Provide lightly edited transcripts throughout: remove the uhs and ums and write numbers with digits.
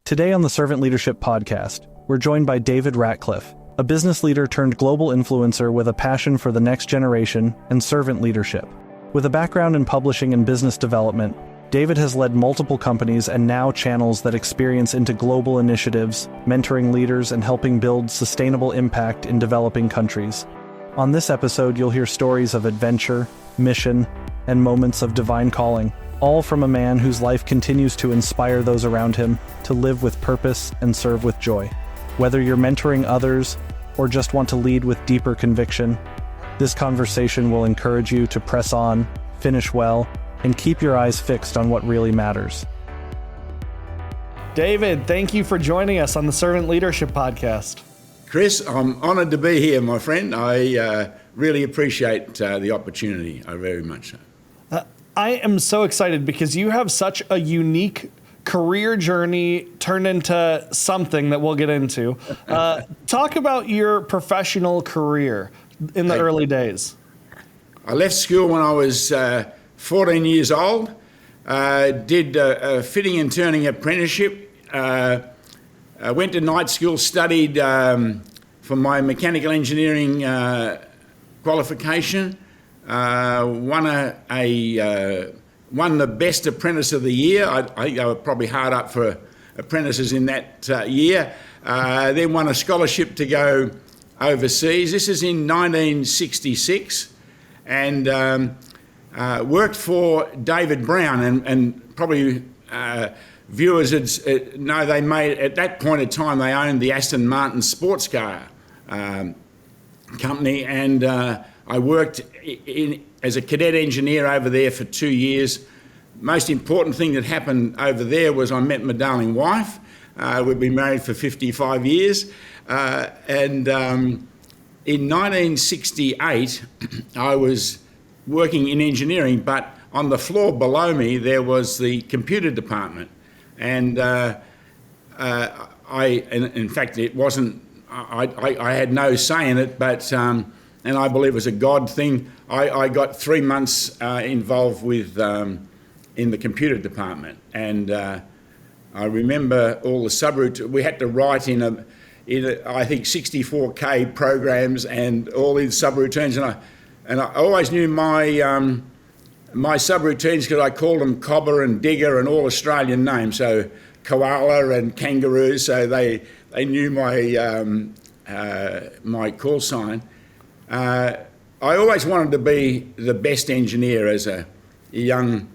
Today on the Servant Leadership Podcast, we're joined by David Ratcliff, a business leader turned global influencer with a passion for the next generation and servant leadership. With a background in publishing and business development, David has led multiple companies and now channels that experience into global initiatives, mentoring leaders and helping build sustainable impact in developing countries. On this episode, you'll hear stories of adventure, mission, and moments of divine calling, all from a man whose life continues to inspire those around him to live with purpose and serve with joy. Whether you're mentoring others or just want to lead with deeper conviction, this conversation will encourage you to press on, finish well, and keep your eyes fixed on what really matters. David, thank you for joining us on the Servant Leadership Podcast. Chris, I'm honored to be here, my friend. I really appreciate the opportunity. I very much so. I am so excited because you have such a unique career journey turned into something that we'll get into. Talk about your professional career in the early days. I left school when I was 14 years old, did a fitting and turning apprenticeship, went to night school, studied for my mechanical engineering qualification, won the best apprentice of the year. I think they were probably hard up for apprentices in that year. Then won a scholarship to go overseas. This is in 1966, and worked for David Brown, and probably viewers know they made, at that point in time, they owned the Aston Martin sports car company, and I worked as a cadet engineer over there for 2 years. Most important thing that happened over there was I met my darling wife. We've been married for 55 years. In 1968, I was working in engineering, but on the floor below me, there was the computer department. And in fact, it wasn't, I had no say in it, but and I believe it was a God thing. I got 3 months involved with in the computer department, and I remember all the subroutines. We had to write in I think 64K programs and all these subroutines, and I always knew my my subroutines because I called them Cobber and Digger and all Australian names, so koala and kangaroo, so they knew my my call sign. I always wanted to be the best engineer as a young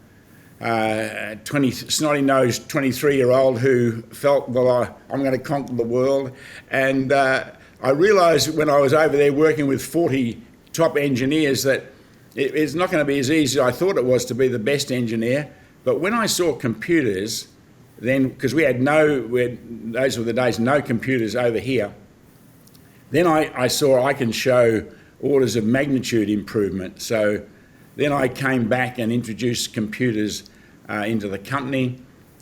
snotty-nosed 23-year-old who felt, well, I'm going to conquer the world. And I realised when I was over there working with 40 top engineers that it's not going to be as easy as I thought it was to be the best engineer. But when I saw computers, then, because those were the days, no computers over here, then I saw I can show orders of magnitude improvement. So then I came back and introduced computers into the company,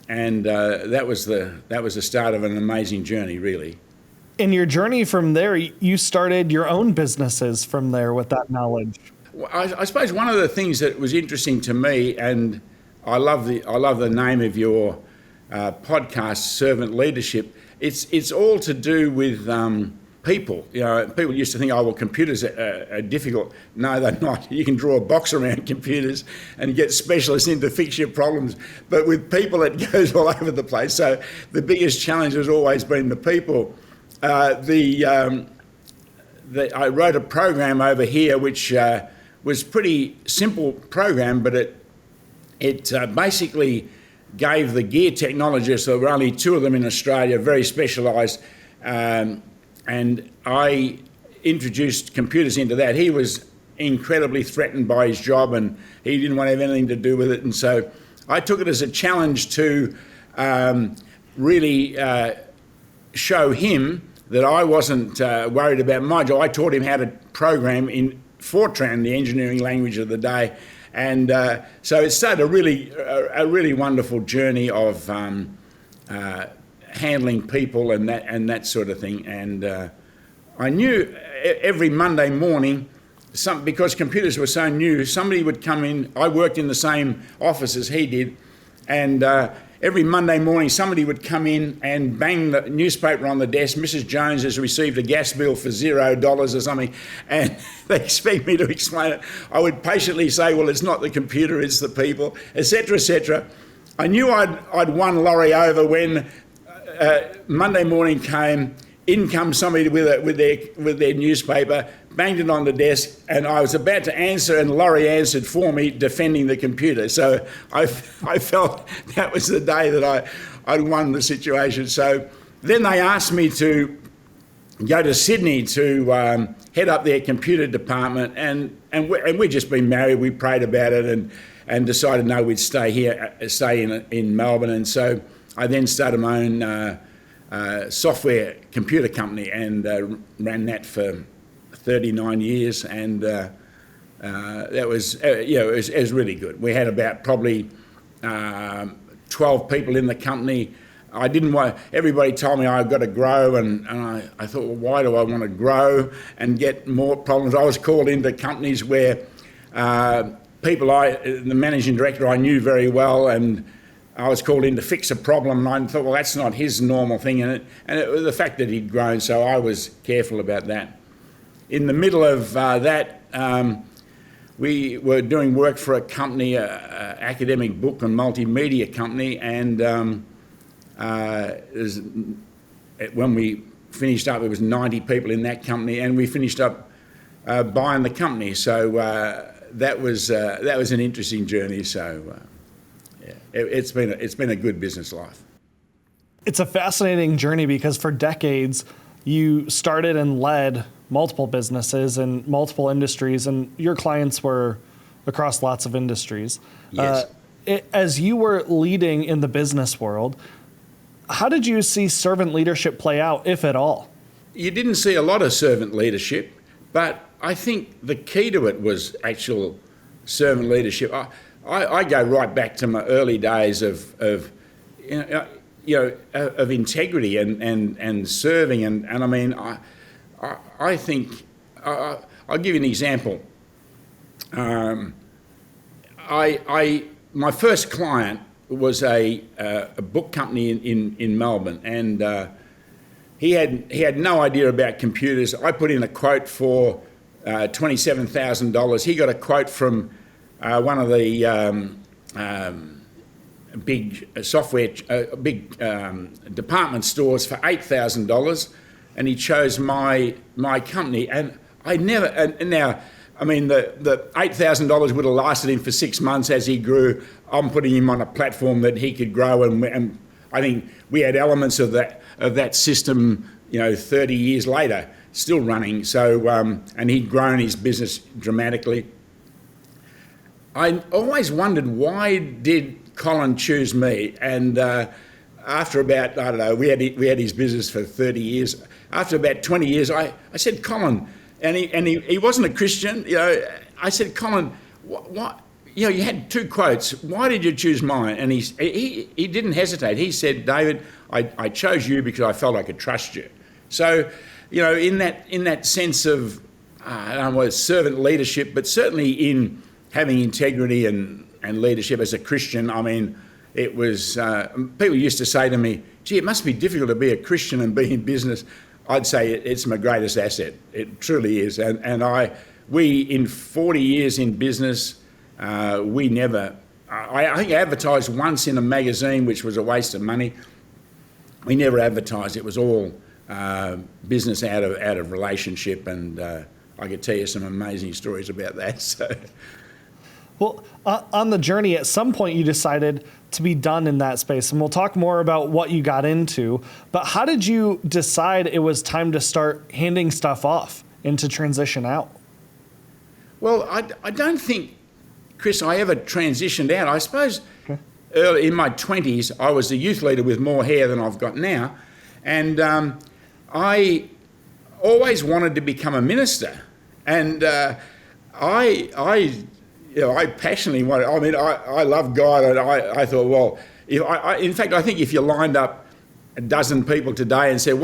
and that was the start of an amazing journey, really. In your journey from there, you started your own businesses from there with that knowledge. Well, I suppose one of the things that was interesting to me, and I love the name of your podcast, Servant Leadership. It's all to do with people. You know, people used to think, oh, well, computers are difficult. No, they're not. You can draw a box around computers and get specialists in to fix your problems. But with people, it goes all over the place. So the biggest challenge has always been the people. I wrote a program over here which was pretty simple program, but it basically gave the gear technologists, there were only 2 of them in Australia, very specialised, and I introduced computers into that. He was incredibly threatened by his job and he didn't want to have anything to do with it. And so I took it as a challenge to really show him that I wasn't worried about my job. I taught him how to program in Fortran, the engineering language of the day. And so it started a really wonderful journey of handling people and that sort of thing. And I knew every Monday morning, because computers were so new, somebody would come in. I worked in the same office as he did, and every Monday morning somebody would come in and bang the newspaper on the desk. Mrs. Jones has received a gas bill for $0 or something, and they expect me to explain it. I would patiently say, well, it's not the computer, it's the people, etc., etc. I knew I'd won Laurie over when Monday morning came. In comes somebody with their newspaper, banged it on the desk, and I was about to answer, and Laurie answered for me, defending the computer. So I felt that was the day that I'd won the situation. So then they asked me to go to Sydney to head up their computer department, and we'd just been married. We prayed about it and decided no, we'd stay in Melbourne, and so I then started my own software computer company and ran that for 39 years, and that was it was really good. We had about probably 12 people in the company. I didn't want. Everybody told me I've got to grow, and I thought, well, why do I want to grow and get more problems? I was called into companies where the managing director I knew very well, and I was called in to fix a problem, and I thought, well, that's not his normal thing, and it was the fact that he'd grown, so I was careful about that. In the middle of that, we were doing work for a company, an academic book and multimedia company, and when we finished up, there was 90 people in that company, and we finished up buying the company. So that was an interesting journey. So. It's been a good business life. It's a fascinating journey because for decades you started and led multiple businesses and multiple industries, and your clients were across lots of industries. Yes. As you were leading in the business world, how did you see servant leadership play out, if at all? You didn't see a lot of servant leadership, but I think the key to it was actual servant leadership. I go right back to my early days of integrity and serving, and I mean I think I'll give you an example. My first client was a book company in Melbourne, and he had no idea about computers. I put in a quote for $27,000. He got a quote from one of the big software, department stores for $8,000, and he chose my company. And I never. And now, I mean, the $8,000 would have lasted him for 6 months as he grew. I'm putting him on a platform that he could grow, and I think we had elements of that system, 30 years later, still running. So, and he'd grown his business dramatically. I always wondered, why did Colin choose me? And after about, I don't know, we had his business for 30 years. After about 20 years, I said, Colin, and he wasn't a Christian. I said, Colin, what? You had 2 quotes. Why did you choose mine? And he didn't hesitate. He said, David, I chose you because I felt I could trust you. So, in that sense of, I don't know, servant leadership, but certainly in having integrity and leadership as a Christian, I mean, it was, people used to say to me, gee, it must be difficult to be a Christian and be in business. I'd say it's my greatest asset. It truly is. And we, in 40 years in business, we never, I think I advertised once in a magazine, which was a waste of money. We never advertised. It was all business out of relationship, and I could tell you some amazing stories about that. So. Well, on the journey, at some point you decided to be done in that space, and we'll talk more about what you got into, but how did you decide it was time to start handing stuff off and to transition out? Well, I don't think, Chris, I ever transitioned out. I suppose early in my 20s, I was a youth leader with more hair than I've got now, and I always wanted to become a minister, and I passionately wanted. I mean, I love God, and I thought, well, in fact, I think if you lined up a dozen people today and said,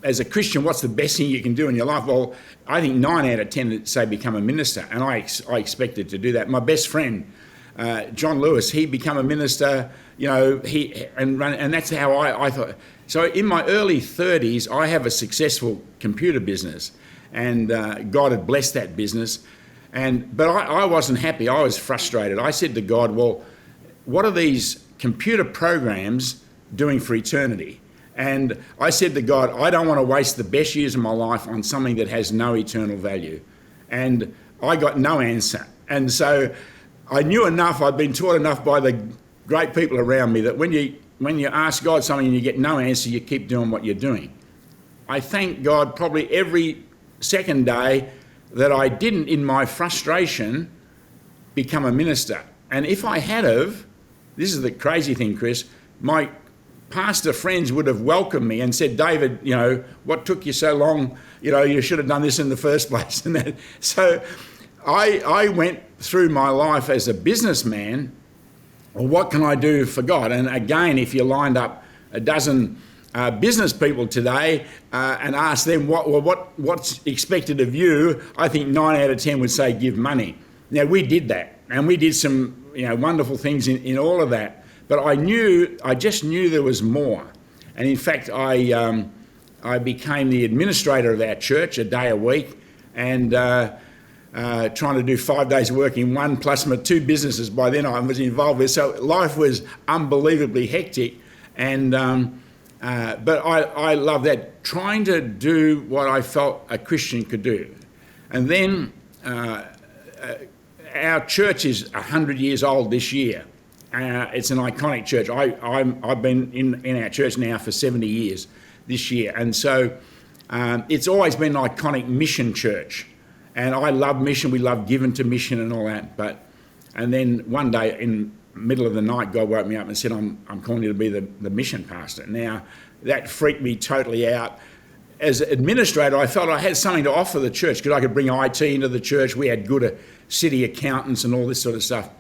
as a Christian, what's the best thing you can do in your life? Well, I think 9 out of 10 would say become a minister, and I expected to do that. My best friend John Lewis, he became a minister, and that's how I thought. So in my early 30s, I have a successful computer business, and God had blessed that business. But I wasn't happy. I was frustrated. I said to God, well, what are these computer programs doing for eternity? And I said to God, I don't want to waste the best years of my life on something that has no eternal value. And I got no answer. And so I knew enough, I'd been taught enough by the great people around me that when you ask God something and you get no answer, you keep doing what you're doing. I thank God probably every second day that I didn't, in my frustration, become a minister. And if I had have, this is the crazy thing, Chris, my pastor friends would have welcomed me and said, David, what took you so long? You should have done this in the first place. And that. So I went through my life as a businessman. Well, what can I do for God? And again, if you lined up a dozen business people today and asked them what's expected of you, I think 9 out of 10 would say give money. Now, we did that, and we did some wonderful things in all of that. But I just knew there was more. And in fact, I became the administrator of our church a day a week, and trying to do 5 days of work in one, plus my 2 businesses by then I was involved with. So life was unbelievably hectic. And but I love that, trying to do what I felt a Christian could do. And then our church is 100 years old this year. It's an iconic church. I've been in our church now for 70 years this year. And so it's always been an iconic mission church. And I love mission. We love giving to mission and all that. And then one day in the middle of the night, God woke me up and said, I'm calling you to be the mission pastor. Now, that freaked me totally out. As administrator, I felt I had something to offer the church because I could bring IT into the church. We had good city accountants and all this sort of stuff.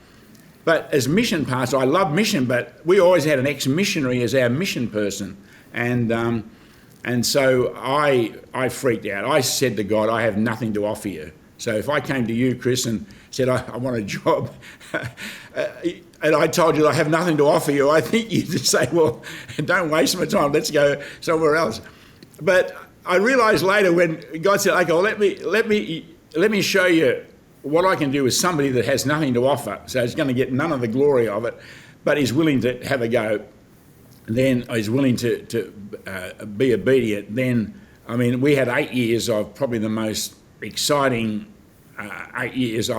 But as mission pastor, I love mission, but we always had an ex-missionary as our mission person. And so I freaked out. I said to God, I have nothing to offer you. So if I came to you, Chris, and said, I want a job, and I told you I have nothing to offer you, I think you'd just say, well, don't waste my time, let's go somewhere else. But I realised later when God said, okay, well, let me show you what I can do with somebody that has nothing to offer, so he's going to get none of the glory of it, but he's willing to have a go. Then he's willing to be obedient. Then, I mean, we had 8 years of probably the most exciting 8 years.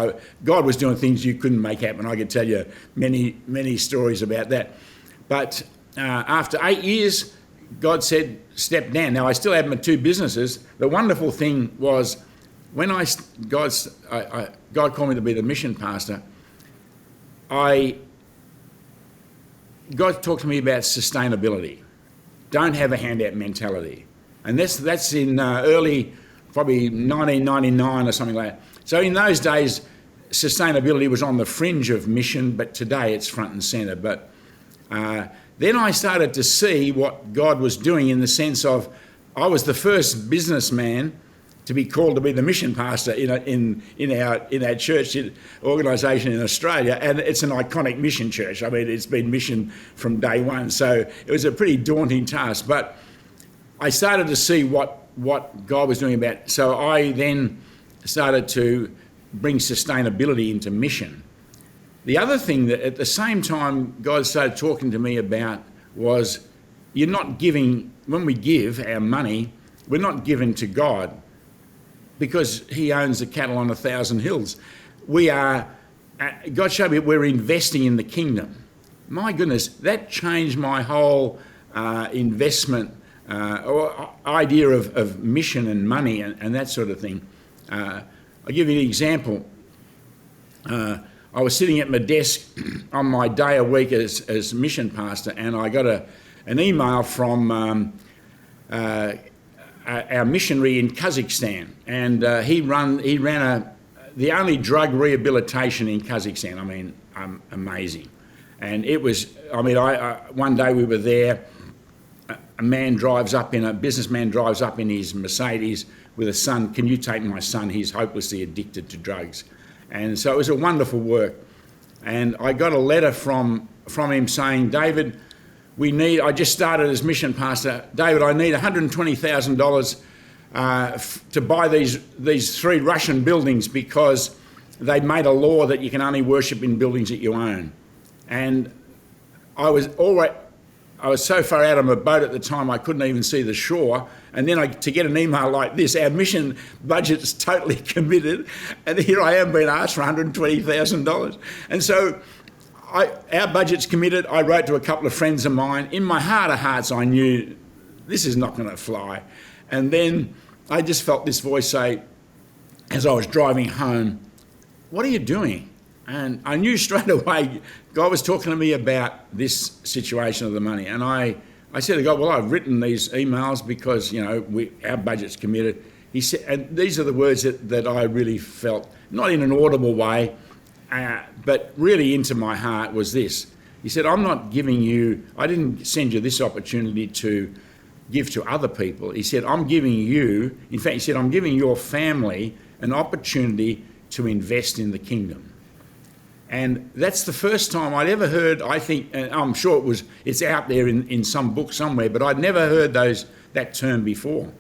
God was doing things you couldn't make happen. I could tell you many stories about that. But after 8 years, God said, step down. Now, I still had my 2 businesses. The wonderful thing was when God called me to be the mission pastor, God talked to me about sustainability. Don't have a handout mentality. And that's in early, probably 1999 or something like that. So in those days, sustainability was on the fringe of mission, but today it's front and centre. But then I started to see what God was doing in the sense of I was the first businessman to be called to be the mission pastor in our church organisation in Australia, and it's an iconic mission church. I mean, it's been mission from day one, so it was a pretty daunting task. But I started to see what God was doing about. So I then started to bring sustainability into mission. The other thing that at the same time God started talking to me about was you're not giving, when we give our money, we're not giving to God, because he owns the cattle on 1,000 hills. We are, God showed me we're investing in the kingdom. My goodness, that changed my whole investment or idea of mission and money and that sort of thing. I'll give you an example. I was sitting at my desk on my day a week as mission pastor, and I got an email from our missionary in Kazakhstan, and he ran the only drug rehabilitation in Kazakhstan. I mean, amazing. And it was, I mean, one day we were there, a businessman drives up in his Mercedes with a son. Can you take my son? He's hopelessly addicted to drugs. And so it was a wonderful work. And I got a letter from him saying, David, I just started as mission pastor. David, I need $120,000 to buy these 3 Russian buildings because they made a law that you can only worship in buildings that you own. And I was so far out of my boat at the time I couldn't even see the shore. And then to get an email like this, our mission budget's totally committed, and here I am being asked for $120,000. And so our budget's committed. I wrote to a couple of friends of mine. In my heart of hearts, I knew this is not going to fly. And then I just felt this voice say, as I was driving home, what are you doing? And I knew straight away God was talking to me about this situation of the money. And I said to God, well, I've written these emails because, our budget's committed. He said, and these are the words that I really felt, not in an audible way, but really into my heart was this. He said, I didn't send you this opportunity to give to other people. He said, I'm giving your family an opportunity to invest in the kingdom. And that's the first time I'd ever heard, I think, and I'm sure it's out there in some book somewhere, but I'd never heard that term before.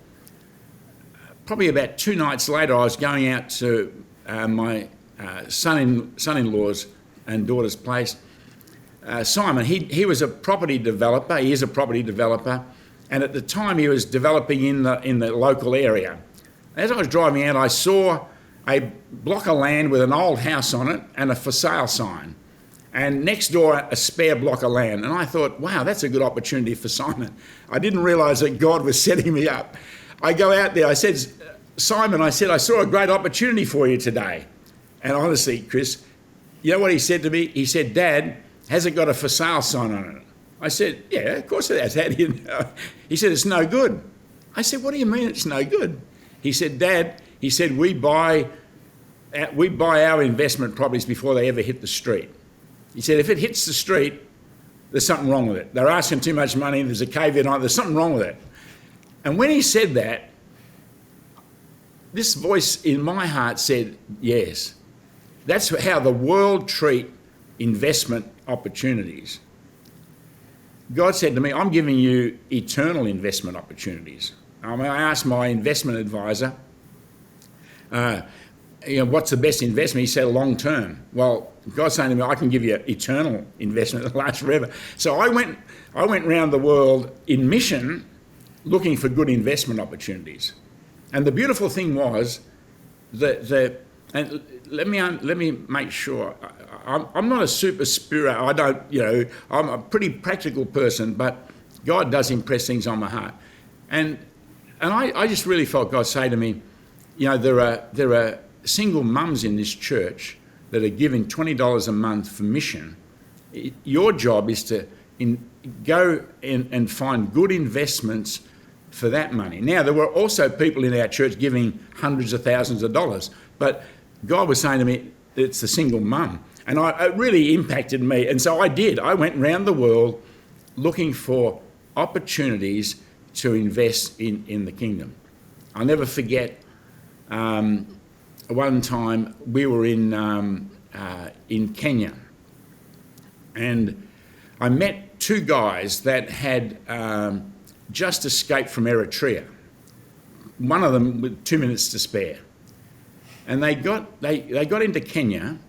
Probably about 2 nights later, I was going out to my son-in-law's and daughter's place. Simon, he was a property developer. He is a property developer. And at the time, he was developing in the local area. As I was driving out, I saw a block of land with an old house on it and a for sale sign. And next door, a spare block of land. And I thought, wow, that's a good opportunity for Simon. I didn't realise that God was setting me up. I go out there, I said, Simon, I saw a great opportunity for you today. And honestly, Chris, you know what he said to me? He said, Dad, has it got a for sale sign on it? I said, yeah, of course it has. How do you know? He said, it's no good. I said, what do you mean it's no good? He said, Dad, we buy our investment properties before they ever hit the street. He said, if it hits the street, there's something wrong with it. They're asking too much money, there's a caveat on it, there's something wrong with it. And when he said that, this voice in my heart said, yes. That's how the world treat investment opportunities. God said to me, I'm giving you eternal investment opportunities. I asked my investment advisor, what's the best investment? He said long term. Well, God's saying to me, I can give you eternal investment that lasts forever. So I went around the world in mission looking for good investment opportunities. And the beautiful thing was and let me make sure, I'm not a super spirit. I'm a pretty practical person, but God does impress things on my heart. And I just really felt God say to me, there are single mums in this church that are giving $20 a month for mission. Your job is to go and find good investments for that money. Now, there were also people in our church giving hundreds of thousands of dollars, but God was saying to me, it's the single mum. And it really impacted me. And so I did. I went around the world looking for opportunities to invest in the kingdom. I'll never forget one time we were in Kenya, and I met 2 guys that had just escaped from Eritrea. One of them with 2 minutes to spare. And they got into Kenya,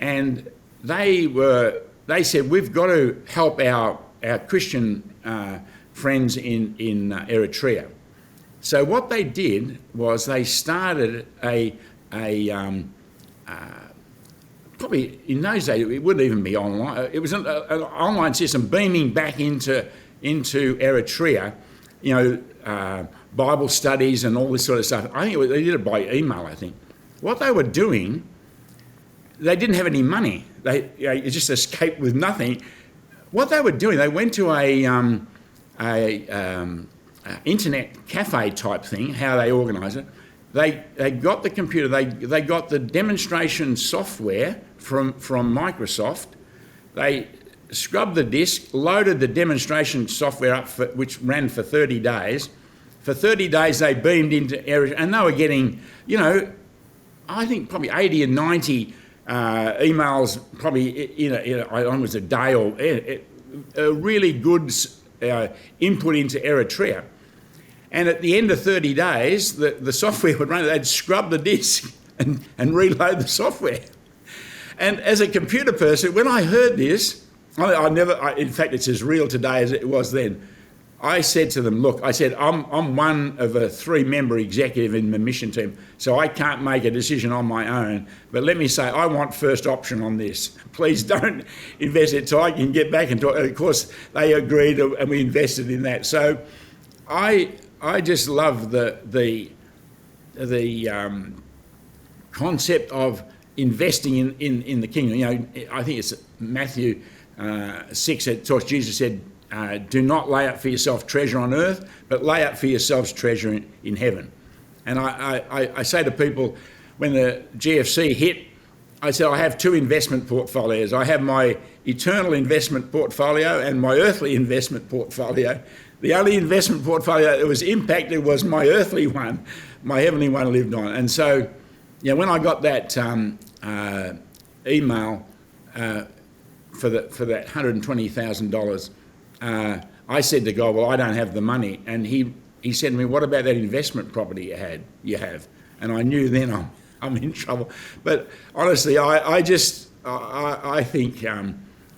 and they said, we've got to help our Christian friends in Eritrea. So what they did was they started probably in those days it wouldn't even be online. It was an online system beaming back into Eritrea, Bible studies and all this sort of stuff. I think they did it by email, I think. What they were doing, they didn't have any money. They just escaped with nothing. What they were doing, they went to a internet cafe type thing, how they organise it. They got the computer, they got the demonstration software from Microsoft. They scrubbed the disk, loaded the demonstration software up, which ran for 30 days. For 30 days, they beamed into Eritrea, and they were getting, I think probably 80 and 90 emails probably almost a day, or a really good input into Eritrea. And at the end of 30 days, the software would run. They'd scrub the disk and reload the software. And as a computer person, when I heard this, in fact, it's as real today as it was then. I said to them, look, I'm one of a 3-member executive in the mission team, so I can't make a decision on my own. But let me say, I want first option on this. Please don't invest it till I can get back and talk. And of course, they agreed, and we invested in that. So I just love the concept of investing in the kingdom. I think it's Matthew 6. It talks. Jesus said, do not lay up for yourself treasure on earth, but lay up for yourselves treasure in heaven. And I say to people, when the GFC hit, I said, I have 2 investment portfolios. I have my eternal investment portfolio and my earthly investment portfolio. The only investment portfolio that was impacted was my earthly one. My heavenly one lived on. And so, when I got that email for that $120,000, I said to God, well, I don't have the money. And he said to me, what about that investment property you have? And I knew then I'm in trouble. But honestly, I think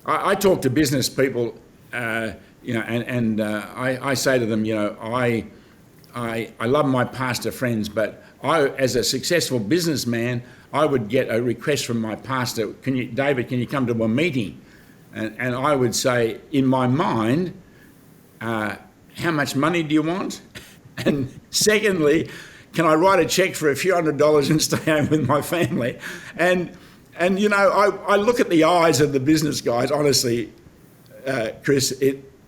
I talk to business people, and I say to them, I love my pastor friends, but as a successful businessman, I would get a request from my pastor, David, can you come to a meeting? And I would say, in my mind, how much money do you want? And secondly, can I write a cheque for a few $100s and stay home with my family? And I look at the eyes of the business guys, honestly, Chris,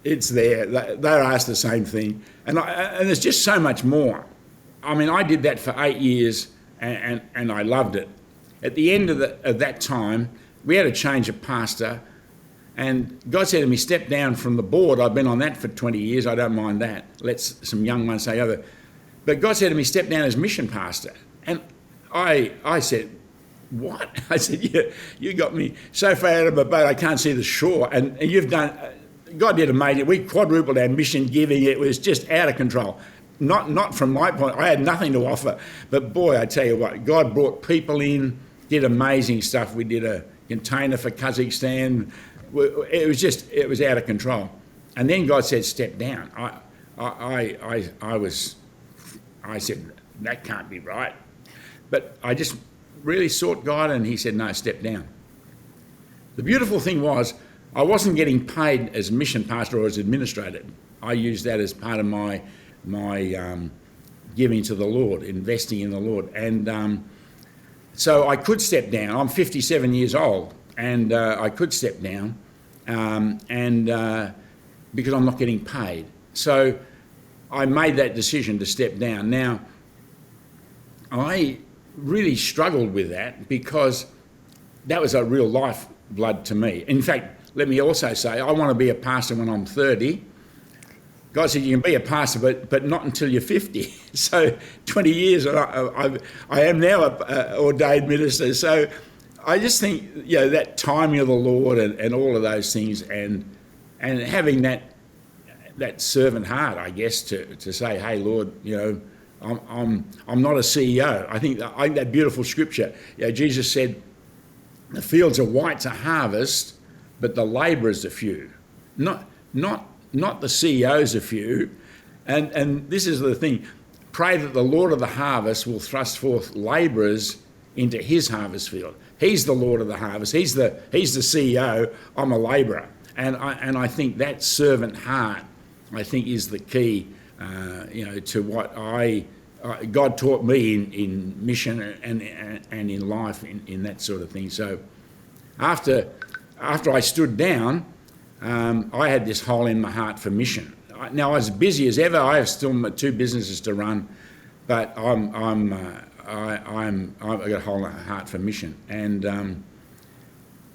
it's there. They're asked the same thing. And there's just so much more. I mean, I did that for 8 years and I loved it. At the end of that time, we had a change of pastor. And God said to me, step down from the board. I've been on that for 20 years. I don't mind that. Let some young ones say other. But God said to me, step down as mission pastor. And I said, what? I said, you got me so far out of my boat, I can't see the shore. And you've done, God did amazing. We quadrupled our mission giving. It was just out of control. Not from my point. I had nothing to offer. But boy, I tell you what, God brought people in, did amazing stuff. We did a container for Kazakhstan. It was out of control. And then God said, step down. I said, that can't be right. But I just really sought God, and he said, no, step down. The beautiful thing was, I wasn't getting paid as mission pastor or as administrator. I used that as part of my giving to the Lord, investing in the Lord. And so I could step down. I'm 57 years old. And I could step down, because I'm not getting paid. So I made that decision to step down. Now, I really struggled with that because that was a real lifeblood to me. In fact, let me also say, I want to be a pastor when I'm 30. God said you can be a pastor, but not until you're 50. So 20 years, I am now an ordained minister. So I just think, that timing of the Lord and all of those things, and having that servant heart, I guess, to say, hey, Lord, I'm not a CEO. I think that beautiful scripture, Jesus said, the fields are white to harvest, but the labourers are few. Not the CEOs are few. And this is the thing. Pray that the Lord of the harvest will thrust forth labourers into his harvest field. He's the Lord of the harvest. He's the CEO. I'm a labourer. And I think that servant heart, I think, is the key, to what God taught me in mission and in life in that sort of thing. So after I stood down, I had this hole in my heart for mission. Now I was busy as ever. I have still 2 businesses to run, but I've got a hole in my heart for mission. And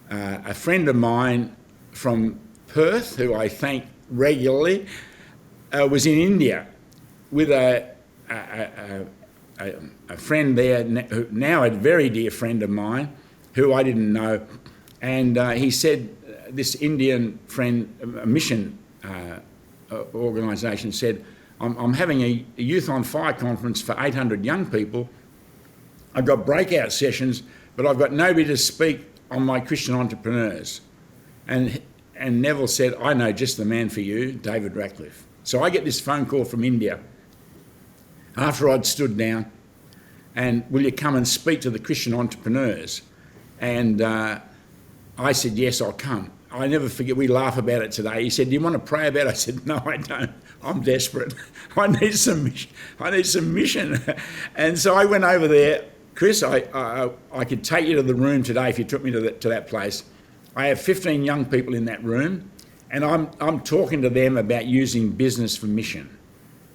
a friend of mine from Perth, who I thank regularly, was in India with a friend there, now a very dear friend of mine, who I didn't know, and he said, this Indian friend, a mission organisation, said, I'm having a Youth on Fire conference for 800 young people. I've got breakout sessions, but I've got nobody to speak on my Christian entrepreneurs. And Neville said, I know just the man for you, David Ratcliff. So I get this phone call from India after I'd stood down, and will you come and speak to the Christian entrepreneurs? And I said, yes, I'll come. I never forget, we laugh about it today. He said, do you want to pray about it? I said, no, I don't. I'm desperate. I need some mission. And so I went over there. Chris, I could take you to the room today if you took me to that place. I have 15 young people in that room, and I'm talking to them about using business for mission.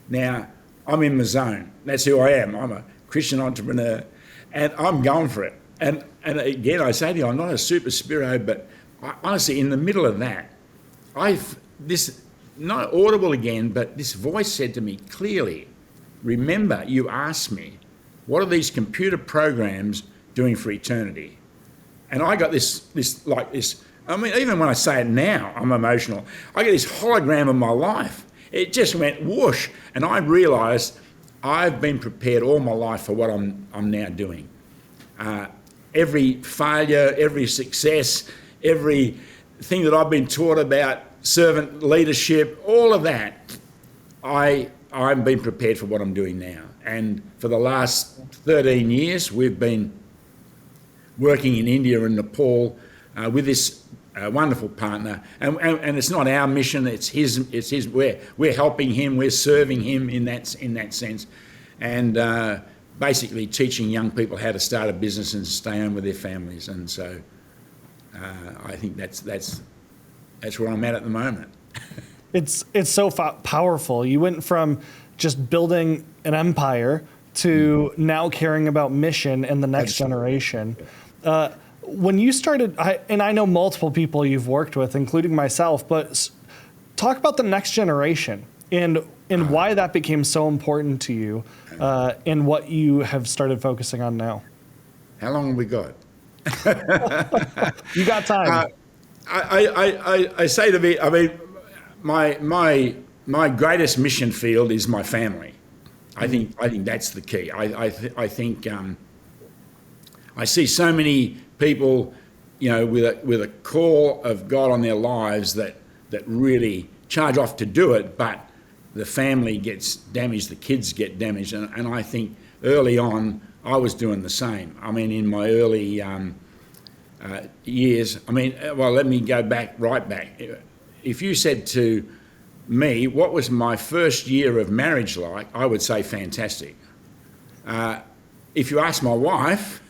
Now, I'm in my zone. That's who I am. I'm a Christian entrepreneur, and I'm going for it. And again, I say to you, I'm not a super spiro, but honestly, in the middle of that, not audible again, but this voice said to me clearly, remember, you asked me, what are these computer programs doing for eternity? And I got this, I mean, even when I say it now, I'm emotional. I get this hologram of my life. It just went whoosh, and I realised I've been prepared all my life for what I'm now doing. Every failure, every success, everything that I've been taught about servant leadership, all of that, I've been prepared for what I'm doing now. And for the last 13 years, we've been working in India and Nepal with this wonderful partner. And it's not our mission; it's his. We're helping him. We're serving him in that sense, and basically teaching young people how to start a business and stay home with their families. And so, I think that's where I'm at the moment. It's so powerful. You went from just building an empire to now caring about mission and the next generation. When you started, I know multiple people you've worked with, including myself, but talk about the next generation and why that became so important to you and what you have started focusing on now. How long have we got? You got time. I say to me, I mean, my greatest mission field is my family. I think that's the key. I think I see so many people, with a call of God on their lives that really charge off to do it, but the family gets damaged, the kids get damaged, and I think early on I was doing the same. I mean, in my early years, let me go right back. If you said to me, what was my first year of marriage like, I would say fantastic. If you ask my wife,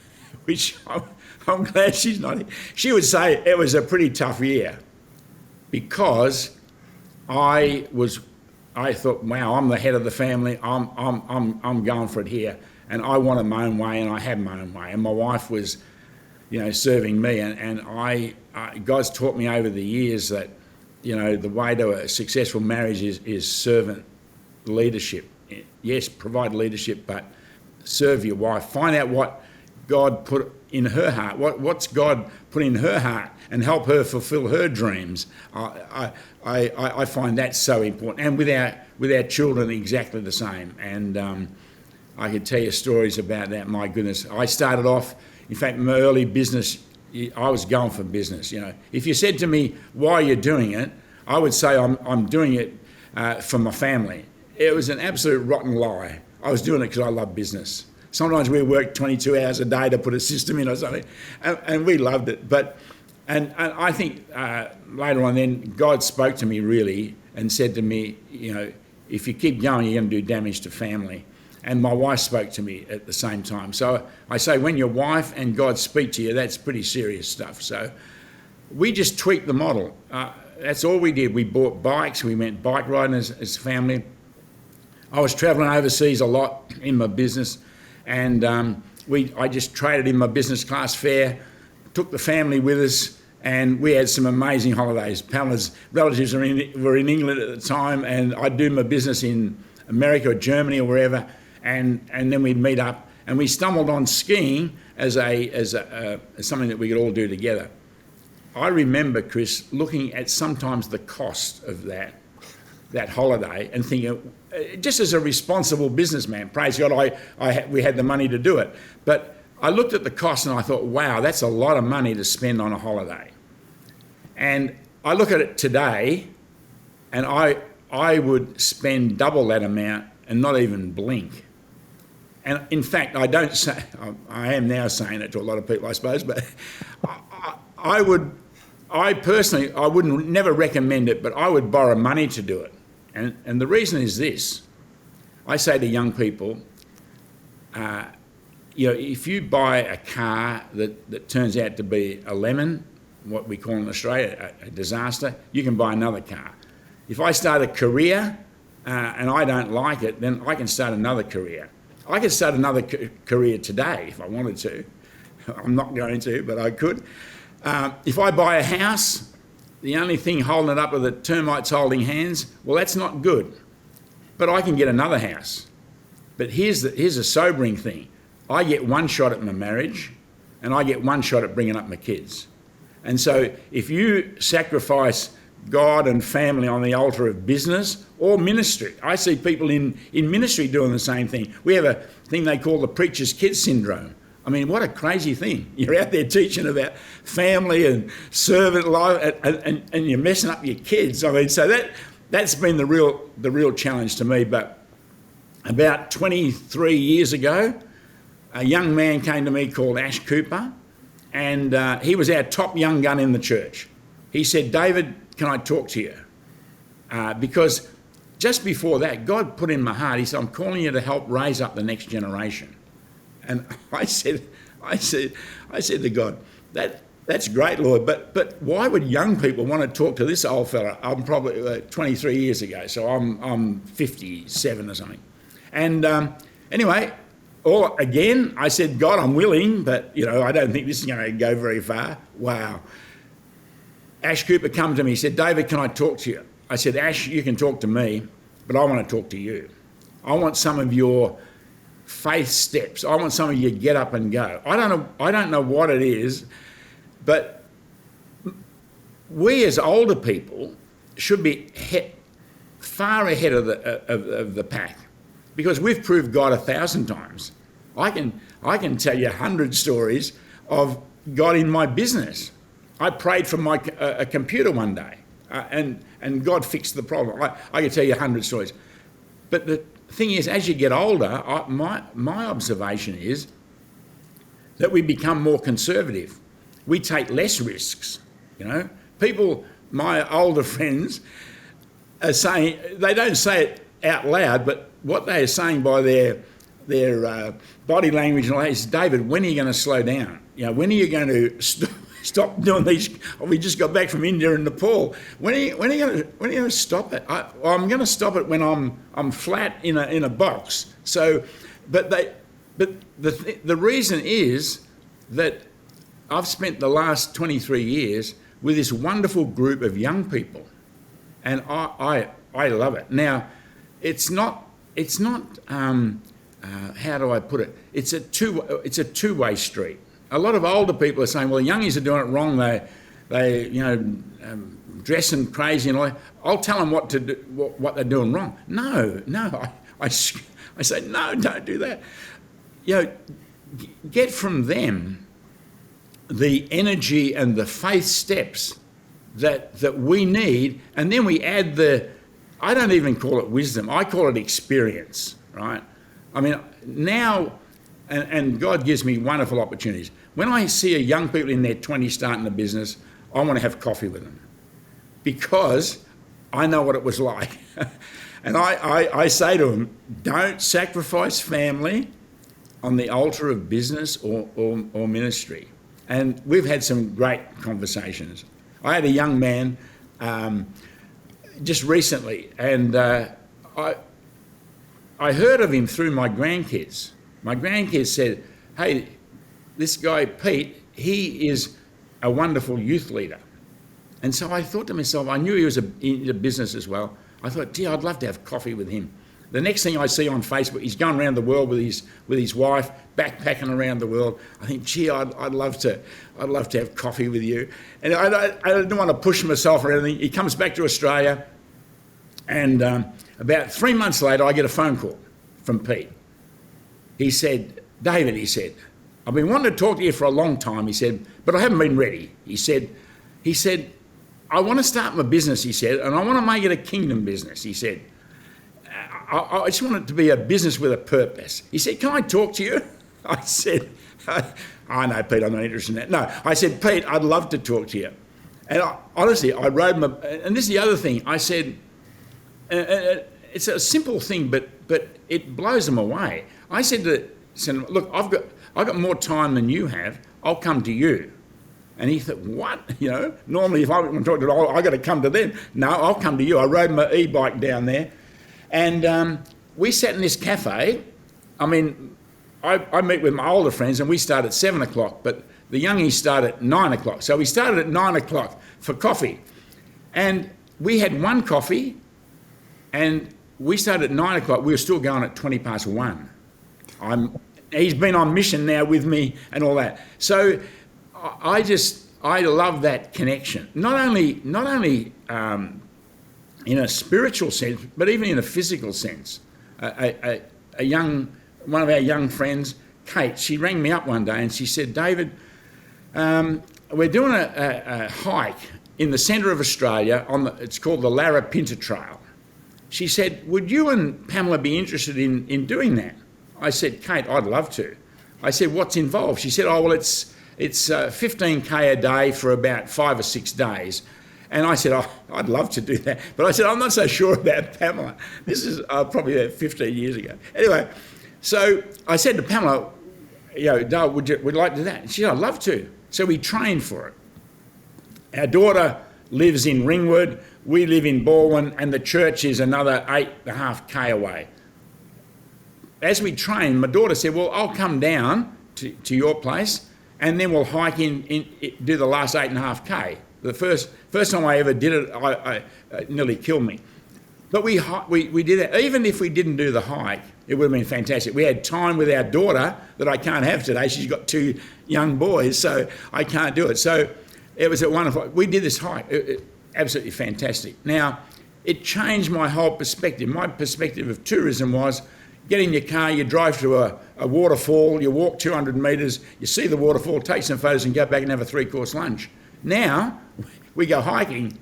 which I'm glad she's not here, she would say it was a pretty tough year because I thought, wow, I'm the head of the family. I'm going for it here, and I wanted my own way, and I had my own way. And my wife was, serving me, and God's taught me over the years that, the way to a successful marriage is servant leadership. Yes, provide leadership, but serve your wife. Find out what God put in her heart. What's God put in her heart, and help her fulfill her dreams. I find that so important, and with our children exactly the same. And I could tell you stories about that. My goodness, I started off. In fact, my early business, I was going for business. If you said to me, "Why are you doing it?" I would say, "I'm doing it for my family." It was an absolute rotten lie. I was doing it because I love business. Sometimes we worked 22 hours a day to put a system in or something, and we loved it. And I think later on then, God spoke to me really and said to me, if you keep going, you're going to do damage to family. And my wife spoke to me at the same time. So I say, when your wife and God speak to you, that's pretty serious stuff. So we just tweaked the model. That's all we did. We bought bikes. We went bike riding as a family. I was travelling overseas a lot in my business, and I just traded in my business class fare, took the family with us, and we had some amazing holidays. Pamela's relatives were in England at the time, and I'd do my business in America or Germany or wherever, and then we'd meet up, and we stumbled on skiing as something that we could all do together. I remember, Chris, looking at sometimes the cost of that holiday and thinking, just as a responsible businessman, praise God, we had the money to do it. But I looked at the cost and I thought, wow, that's a lot of money to spend on a holiday. And I look at it today and I would spend double that amount and not even blink. And in fact, I am now saying it to a lot of people, I suppose, but I personally wouldn't never recommend it, but I would borrow money to do it. And the reason is this. I say to young people, if you buy a car that turns out to be a lemon, what we call in Australia a disaster, you can buy another car. If I start a career and I don't like it, then I can start another career. I could start another career today if I wanted to. I'm not going to, but I could. If I buy a house, the only thing holding it up are the termites holding hands. Well, that's not good. But I can get another house. But here's a sobering thing. I get one shot at my marriage and I get one shot at bringing up my kids. And so if you sacrifice God and family on the altar of business or ministry, I see people in ministry doing the same thing. We have a thing they call the preacher's kid syndrome. I mean, what a crazy thing. You're out there teaching about family and servant life and you're messing up your kids. I mean, so that's been the real challenge to me. But about 23 years ago, a young man came to me called Ash Cooper, and he was our top young gun in the church. He said, David, can I talk to you? Because just before that, God put in my heart, he said, I'm calling you to help raise up the next generation. And I said to God, that's great, Lord, but why would young people want to talk to this old fella? I'm probably 23 years ago, so I'm 57 or something. And anyway, I said, God, I'm willing, but I don't think this is going to go very far. Wow. Ash Cooper come to me, he said, David, can I talk to you? I said, Ash, you can talk to me, but I want to talk to you. I want some of your faith steps. I want some of you get up and go. I don't know what it is, but we as older people should be far ahead of the pack, because we've proved God 1,000 times. I can tell you 100 stories of God in my business. I prayed for a computer one day, and God fixed the problem. I can tell you 100 stories. But the thing is, as you get older, my observation is that we become more conservative. We take less risks. People, my older friends, are saying, they don't say it out loud, but what they are saying by their body language and all that is, David, when are you going to slow down? When are you going to stop doing these? We just got back from India and Nepal. When are you going to stop it? I'm going to stop it when I'm flat in a box. So, but the reason is that I've spent the last 23 years with this wonderful group of young people, and I love it. Now, it's not. How do I put it? It's a two-way street. A lot of older people are saying, well, the youngies are doing it wrong. They dressing crazy and all that. I'll tell them what to do, what they're doing wrong. No. I say, no, don't do that. Get from them the energy and the faith steps that we need, and then we add I don't even call it wisdom. I call it experience, right? I mean, now, and God gives me wonderful opportunities. When I see a young people in their 20s starting a business, I want to have coffee with them because I know what it was like. And I say to them, don't sacrifice family on the altar of business or ministry. And we've had some great conversations. I had a young man just recently, and I heard of him through my grandkids. My grandkids said, hey, this guy Pete, he is a wonderful youth leader. And so I thought to myself, I knew he was into business as well. I thought, gee, I'd love to have coffee with him. The next thing I see on Facebook, he's going around the world with his wife, backpacking around the world. I think, gee, I'd love to have coffee with you. And I don't want to push myself or anything. He comes back to Australia, and about 3 months later, I get a phone call from Pete. He said, David, he said, I've been wanting to talk to you for a long time, he said, but I haven't been ready. He said, I want to start my business, he said, and I want to make it a kingdom business, he said. I just want it to be a business with a purpose. He said, can I talk to you? I said, oh, no, Pete, I'm not interested in that. No, I said, Pete, I'd love to talk to you. And honestly, I wrote him, and this is the other thing, I said, it's a simple thing, but it blows them away. I said to him, look, I've got more time than you have. I'll come to you. And he thought, what? You know, normally if I want to talk to them, I've got to come to them. No, I'll come to you. I rode my e-bike down there. And we sat in this cafe. I mean, I meet with my older friends and we start at 7 o'clock, but the youngies start at 9 o'clock. So we started at 9 o'clock for coffee. And we had one coffee and we started at 9 o'clock. We were still going at 20 past 1. He's been on mission now with me and all that. So I love that connection. Not only in a spiritual sense, but even in a physical sense. One of our young friends, Kate, she rang me up one day and she said, David, we're doing a hike in the centre of Australia it's called the Larapinta Trail. She said, would you and Pamela be interested in doing that? I said, Kate, I'd love to. I said, what's involved? She said, oh, well, it's 15K a day for about 5 or 6 days. And I said, oh, I'd love to do that. But I said, I'm not so sure about Pamela. This is probably about 15 years ago. Anyway, so I said to Pamela, Dale, would you like to do that? And she said, I'd love to. So we trained for it. Our daughter lives in Ringwood. We live in Baldwin, and the church is another 8.5K away. As we trained, my daughter said, well, I'll come down to your place and then we'll hike do the last 8.5K. The first time I ever did it, I nearly killed me. But we did that. Even if we didn't do the hike, it would have been fantastic. We had time with our daughter that I can't have today. She's got 2 young boys, so I can't do it. So it was a wonderful. We did this hike. Absolutely fantastic. Now, it changed my whole perspective. My perspective of tourism was get in your car, you drive to a waterfall, you walk 200 metres, you see the waterfall, take some photos and go back and have a 3-course lunch. Now, we go hiking.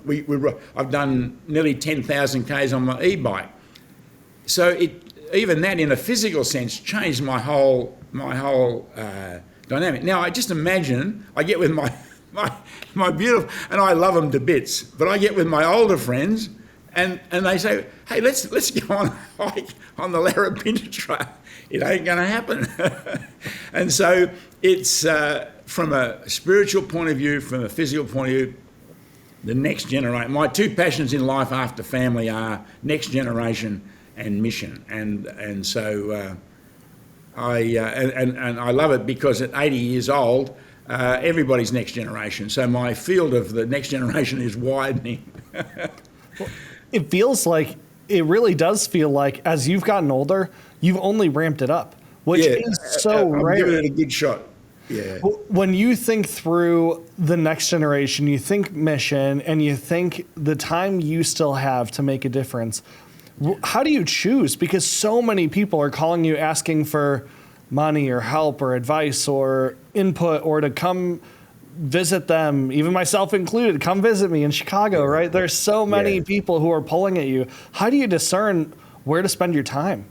I've done nearly 10,000 Ks on my e-bike. So even that, in a physical sense, changed my whole dynamic. Now, I just imagine I get with my beautiful, and I love them to bits, but I get with my older friends and they say, hey, let's go on a hike on the Larapinta Trail. It ain't going to happen. And so it's, from a spiritual point of view, from a physical point of view, the next generation. My 2 passions in life after family are next generation and mission. And so I love it because at 80 years old, everybody's next generation. So my field of the next generation is widening. Well, it really does feel like as you've gotten older, you've only ramped it up, which is so rare. I'm giving it a good shot. Yeah. When you think through the next generation, you think mission, and you think the time you still have to make a difference, how do you choose? Because so many people are calling you asking for money or help or advice or input or to come visit them, even myself included, come visit me in Chicago, right? There's so many people who are pulling at you. How do you discern where to spend your time?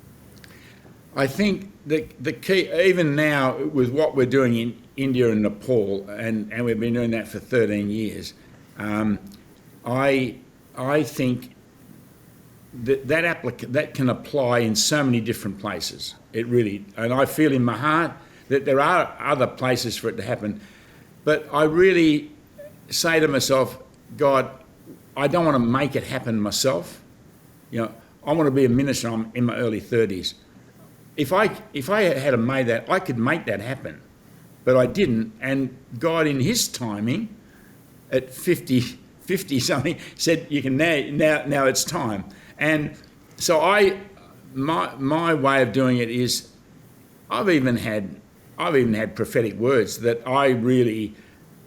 I think the key, even now with what we're doing in India and Nepal, and we've been doing that for 13 years, I think that can apply in so many different places. It really, and I feel in my heart that there are other places for it to happen. But I really say to myself, God, I don't want to make it happen myself. I want to be a minister. I'm in my early 30s. If I had made that, I could make that happen. But I didn't. And God, in his timing, at 50 something, said, you can now it's time. And so my way of doing it is I've even had prophetic words that I really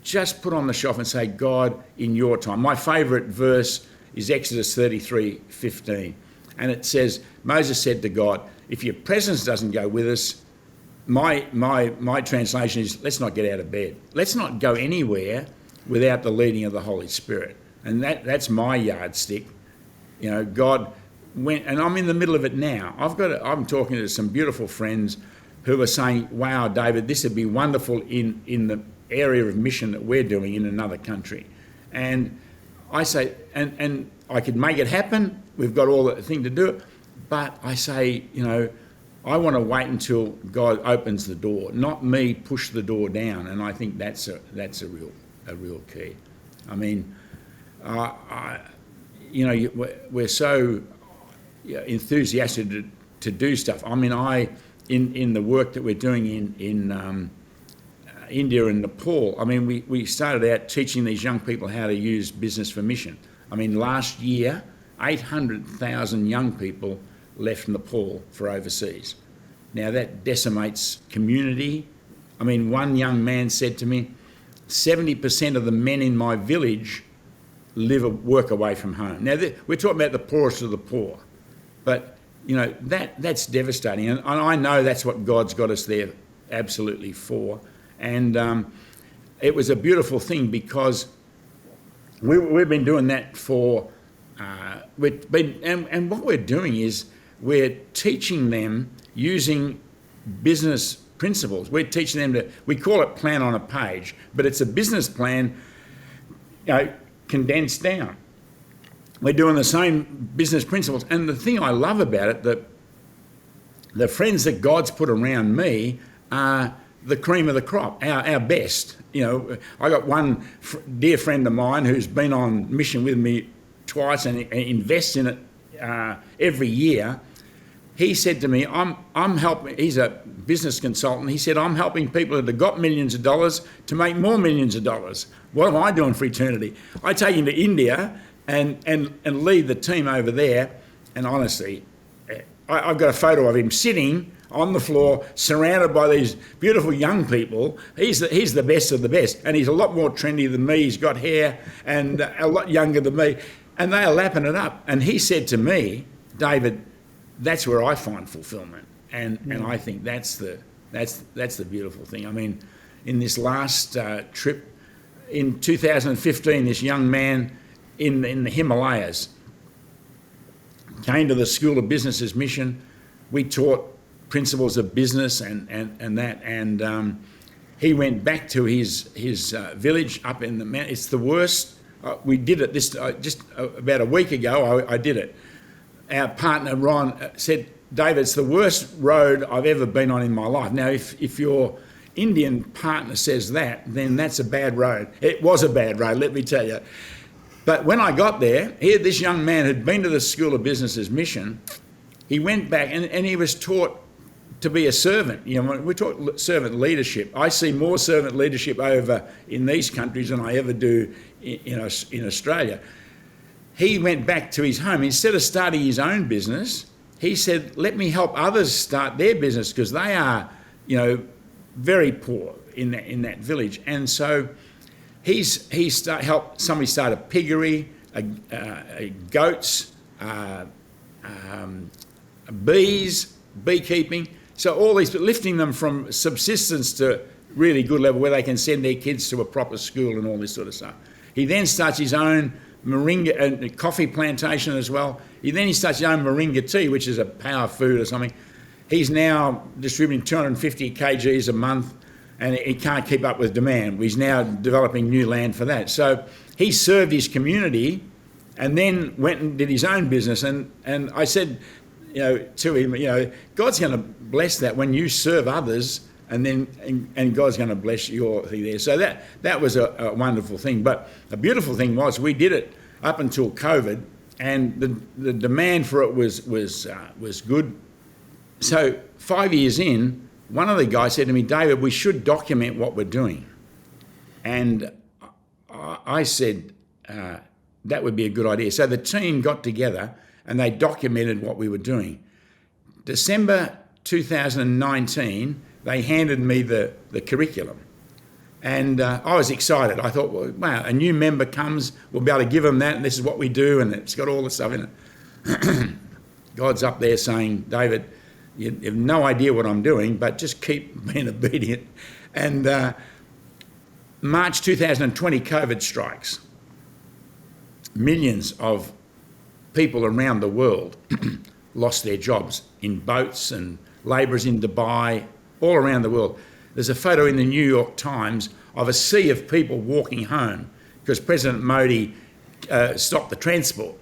just put on the shelf and say, God, in your time. My favourite verse is Exodus 33:15, and it says, Moses said to God, if your presence doesn't go with us, my translation is, let's not get out of bed. Let's not go anywhere without the leading of the Holy Spirit. And that's my yardstick. You know, God went, and I'm in the middle of it now. I'm talking to some beautiful friends who are saying, wow, David, this would be wonderful in the area of mission that we're doing in another country. And I say, and I could make it happen. We've got all the thing to do it. But I say, you know, I want to wait until God opens the door, not me push the door down. And I think that's a real key. I mean, we're so enthusiastic to do stuff. I mean, in the work that we're doing in India and Nepal, I mean, we started out teaching these young people how to use business for mission. I mean, last year, 800,000 young people left Nepal for overseas. Now that decimates community. I mean, one young man said to me, 70% of the men in my village work away from home. Now, we're talking about the poorest of the poor, but you know, that's devastating. And I know that's what God's got us there absolutely for. And it was a beautiful thing because we've been doing that for, and what we're doing is we're teaching them using business principles. We're teaching them we call it plan on a page, but it's a business plan, you know, condensed down. We're doing the same business principles. And the thing I love about it, the friends that God's put around me are the cream of the crop, our best. You know, I got one dear friend of mine who's been on mission with me twice and invests in it every year. He said to me, I'm helping, he's a business consultant, he said, I'm helping people that have got millions of dollars to make more millions of dollars. What am I doing for eternity? I take him to India and lead the team over there, and honestly, I've got a photo of him sitting on the floor, surrounded by these beautiful young people. He's the best of the best, and he's a lot more trendy than me. He's got hair and a lot younger than me, and they are lapping it up. And he said to me, David, that's where I find fulfillment, and I think that's the beautiful thing. I mean, in this last trip in 2015, this young man in the Himalayas came to the School of Business's mission. We taught principles of business and he went back to his village up in the mountain. It's the worst. We did it just about a week ago. I did it. Our partner Ron said, David, it's the worst road I've ever been on in my life. Now, if your Indian partner says that, then that's a bad road. It was a bad road, let me tell you. But when I got there, here this young man had been to the School of Business's mission. He went back and he was taught to be a servant. You know, we taught servant leadership. I see more servant leadership over in these countries than I ever do in Australia. He went back to his home. Instead of starting his own business, he said, let me help others start their business because they are, you know, very poor in that village. And so he helped somebody start a piggery, goats, bees, beekeeping. So all these, lifting them from subsistence to really good level where they can send their kids to a proper school and all this sort of stuff. He then starts his own moringa and coffee plantation as well. He starts his own moringa tea, which is a power food or something. He's now distributing 250 kgs a month, and he can't keep up with demand. He's now developing new land for that. So he served his community and then went and did his own business. And I said, you know, to him, you know, God's going to bless that when you serve others, and God's going to bless your thing there. So that was a wonderful thing. But a beautiful thing was we did it up until COVID, and the demand for it was good. So 5 years in, one of the guys said to me, David, we should document what we're doing. And I said, that would be a good idea. So the team got together and they documented what we were doing. December 2019, they handed me the curriculum. And I was excited. I thought, well, wow, a new member comes, we'll be able to give them that, and this is what we do, and it's got all the stuff in it. God's up there saying, David, you have no idea what I'm doing, but just keep being obedient. And March 2020, COVID strikes. Millions of people around the world lost their jobs in boats and labourers in Dubai, all around the world. There's a photo in the New York Times of a sea of people walking home because President Modi stopped the transport.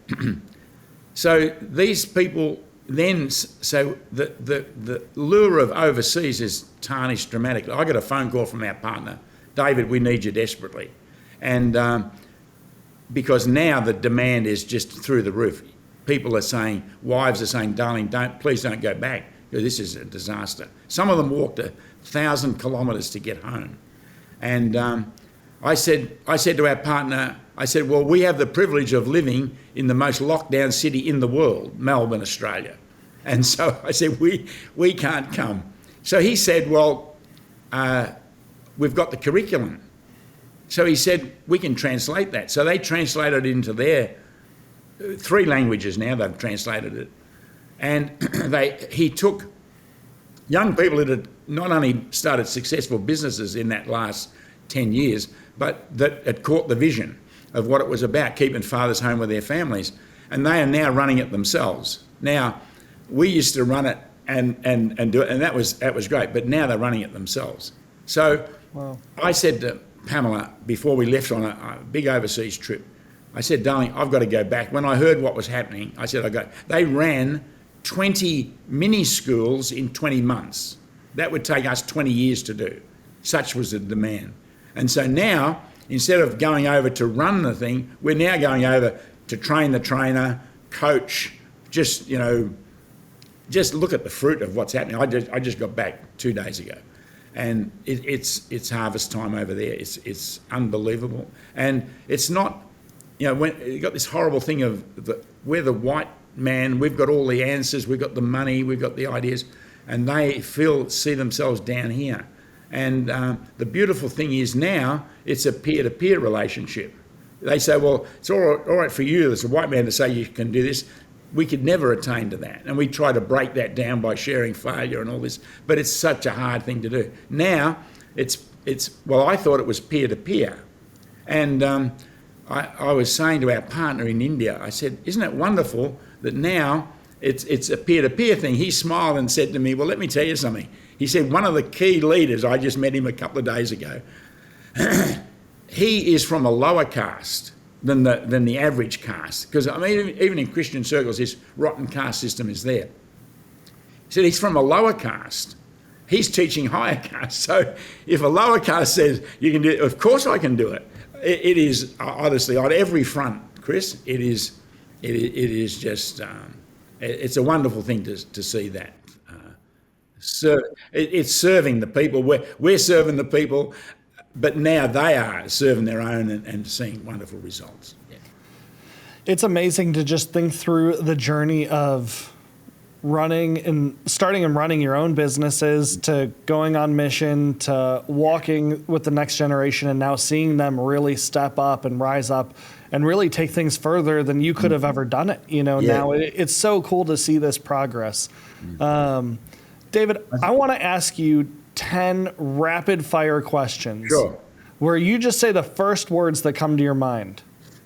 So these people then, so the lure of overseas is tarnished dramatically. I got a phone call from our partner, David, we need you desperately. And because now the demand is just through the roof. People are saying, wives are saying, darling, please don't go back, because this is a disaster. Some of them walked 1,000 kilometres to get home. And I said to our partner, I said, well, we have the privilege of living in the most locked down city in the world, Melbourne, Australia. And so I said, we can't come. So he said, well, we've got the curriculum. So he said, we can translate that. So they translated it into their 3 languages now, they've translated it. And he took young people that had not only started successful businesses in that last 10 years, but that had caught the vision of what it was about, keeping fathers home with their families. And they are now running it themselves. Now, we used to run it and do it, and that was great, but now they're running it themselves. So wow. I said to Pamela, before we left on a big overseas trip, I said, darling, I've got to go back. When I heard what was happening, I said, They ran 20 mini schools in 20 months. That would take us 20 years to do. Such was the demand. And so now, instead of going over to run the thing, we're now going over to train the trainer, coach, just look at the fruit of what's happening. I just got back 2 days ago. And it's harvest time over there. It's unbelievable. And it's not, when you got this horrible thing of we're the white man, we've got all the answers, we've got the money, we've got the ideas, and they see themselves down here. And the beautiful thing is now it's a peer-to-peer relationship. They say, well, it's all right for you as a white man to say you can do this. We could never attain to that. And we try to break that down by sharing failure and all this, but it's such a hard thing to do. Now, I thought it was peer-to-peer. And I was saying to our partner in India, I said, isn't it wonderful that now it's a peer-to-peer thing? He smiled and said to me, well, let me tell you something. He said, one of the key leaders, I just met him a couple of days ago, he is from a lower caste than the average caste. Because, I mean, even in Christian circles, this rotten caste system is there. He said he's from a lower caste. He's teaching higher caste. So if a lower caste says, you can do it, of course I can do it. It is, honestly, on every front, Chris, it is just, it's a wonderful thing to see that. It's serving the people. We're serving the people, but now they are serving their own and seeing wonderful results. Yeah. It's amazing to just think through the journey of starting and running your own businesses, to going on mission, to walking with the next generation, and now seeing them really step up and rise up and really take things further than you could have ever done it. Yeah. Now it's so cool to see this progress. David, I want to ask you 10 rapid fire questions. Sure. Where you just say the first words that come to your mind.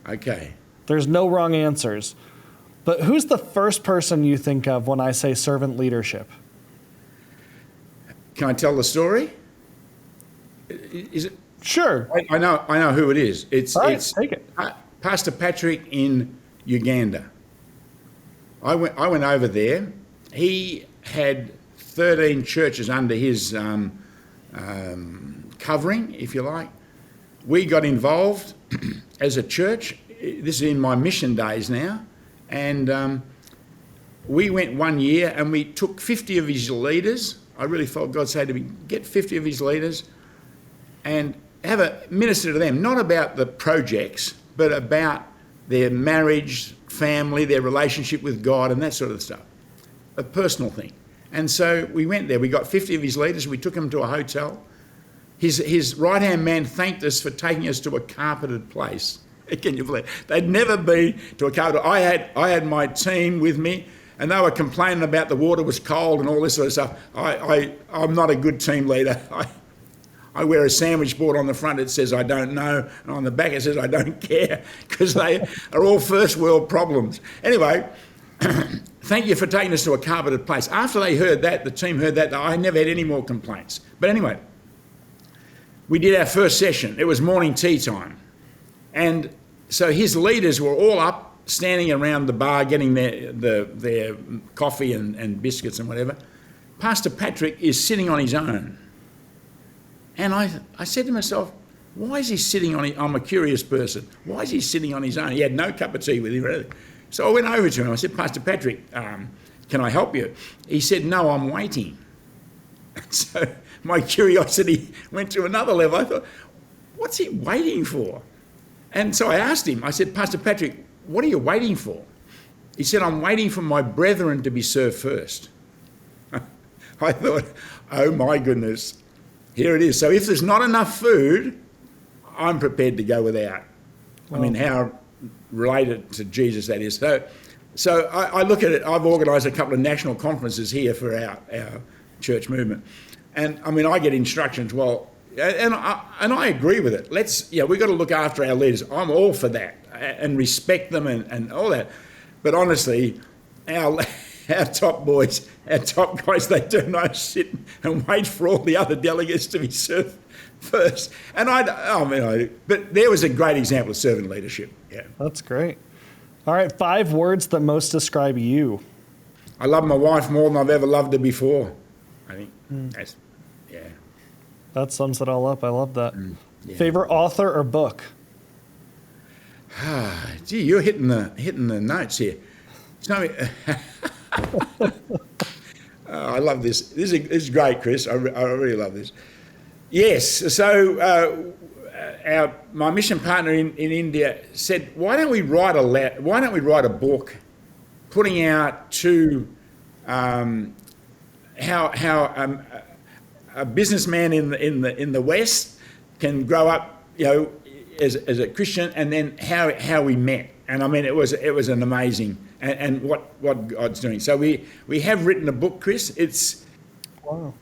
Okay. There's no wrong answers. But who's the first person you think of when I say servant leadership? Can I tell the story? Is it? Sure. I know who it is. It's take it. Pastor Patrick in Uganda. I went over there. He had 13 churches under his covering, if you like. We got involved as a church. This is in my mission days now. And we went 1 year and we took 50 of his leaders. I really felt God say to me, get 50 of his leaders and have a minister to them, not about the projects, but about their marriage, family, their relationship with God and that sort of stuff. A personal thing. And so we went there. We got 50 of his leaders. We took him to a hotel. His right-hand man thanked us for taking us to a carpeted place. Can you believe it? They'd never been to a carpeted. I had my team with me, and they were complaining about the water was cold and all this sort of stuff. I'm not a good team leader. I wear a sandwich board on the front. It says I don't know, and on the back it says I don't care, because they are all first world problems. Anyway, thank you for taking us to a carpeted place. After they heard that, the team heard that, I never had any more complaints. But anyway, we did our first session. It was morning tea time. And so his leaders were all up, standing around the bar, getting their coffee and biscuits and whatever. Pastor Patrick is sitting on his own. And I said to myself, why is he sitting on his own? I'm a curious person. Why is he sitting on his own? He had no cup of tea with him or anything. So I went over to him. I said, Pastor Patrick, can I help you? He said, no, I'm waiting. So my curiosity went to another level. I thought, what's he waiting for? And so I asked him, I said, Pastor Patrick, what are you waiting for? He said, I'm waiting for my brethren to be served first. I thought, oh my goodness, here it is. So if there's not enough food, I'm prepared to go without. Wow. I mean, how related to Jesus that is. So I look at it, I've organised a couple of national conferences here for our church movement. And I mean, I get instructions, well, and I agree with it. We've got to look after our leaders. I'm all for that and respect them and all that. But honestly, our top boys, our top guys, they do not sit and wait for all the other delegates to be served first. And but there was a great example of servant leadership. Yeah, that's great. All right, 5 words that most describe you. I love my wife more than I've ever loved her before. I think that's, yeah. That sums it all up. I love that. Yeah. Favorite author or book? Gee, you're hitting the notes here. I love this. This is great, Chris. I really love this. Yes. So my mission partner in India said, "Why don't we write a book, putting out to how a businessman in the West can grow up, as a Christian, and then how we met." And I mean, it was an amazing and what God's doing. So we have written a book, Chris. It's on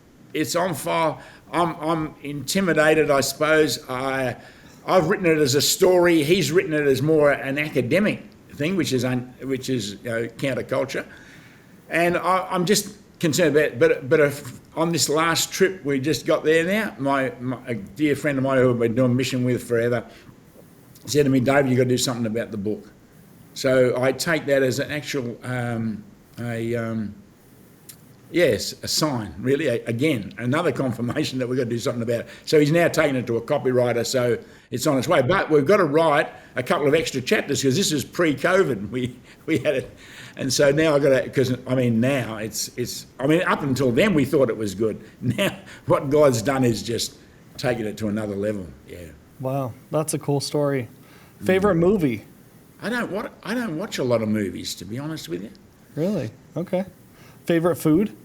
file. I'm intimidated, I suppose. I've written it as a story. He's written it as more an academic thing, which is counterculture. And I'm just concerned about it. But on this last trip we just got there now, a dear friend of mine who I've been doing mission with forever said to me, David, you've got to do something about the book. So I take that as an actual, a sign, really, again, another confirmation that we've got to do something about it. So he's now taken it to a copywriter, so it's on its way. But we've got to write a couple of extra chapters, because this is pre-COVID. We had it. And so now I've got to, because now up until then we thought it was good. Now what God's done is just taken it to another level. Yeah. Wow, that's a cool story. Favorite movie? I don't watch a lot of movies, to be honest with you. Really? Okay. Favorite food?